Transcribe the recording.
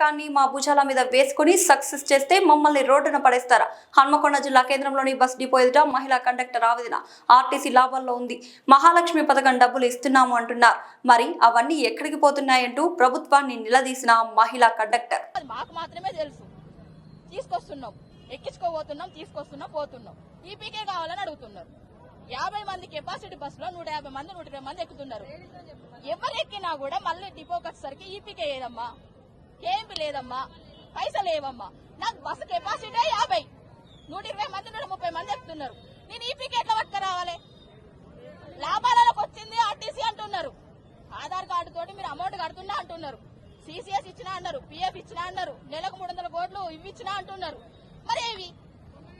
పథకాన్ని మా భుజాల మీద వేసుకుని సక్సెస్ చేస్తే మమ్మల్ని రోడ్డున పడేస్తారా? హన్మకొండ జిల్లా కేంద్రంలోని బస్ డిపో ఎదుట మహిళా కండక్టర్ ఆవేదన. ఆర్టీసీ లాభాల్లో ఉంది, మహాలక్ష్మి పథకం డబ్బులు ఇస్తున్నాము అంటున్నారు. మరి అవన్నీ ఎక్కడికి పోతున్నాయంటూ ప్రభుత్వాన్ని నిలదీసిన మహిళా కండక్టర్. మాకు మాత్రమే తెలుసు, తీసుకొస్తున్నాం, ఎక్కించుకోబోతున్నాం, తీసుకొస్తున్నాం, పోతున్నాం. ఈపీకే కావాలని అడుగుతున్నారు. 50 మంది కెపాసిటీ బస్సులో 150 మంది 120 మంది ఎక్కుతున్నారు. ఎవరు ఎక్కినా కూడా మళ్ళీ డిపోకి వచ్చేసరికి ఈపీకే ఏదమ్మా, కేఎంపీ లేదమ్మా, పైసలు లేవమ్మా. నాకు బస్సు కెపాసిటీ 50, 120 మంది 130 మంది ఎక్కుతున్నారు. నేను ఈపీకే ఎట్లా పట్టుకు రావాలి? లాభాలకు వచ్చింది ఆర్టీసీ అంటున్నారు. ఆధార్ కార్డు తోటి మీరు అమౌంట్ కడుతున్నా అంటున్నారు. సిసిఎస్ ఇచ్చినా అన్నారు, పిఎఫ్ ఇచ్చినా అన్నారు, నెలకు 300 కోట్లు ఇవి ఇచ్చినా అంటున్నారు. మరి ఇవి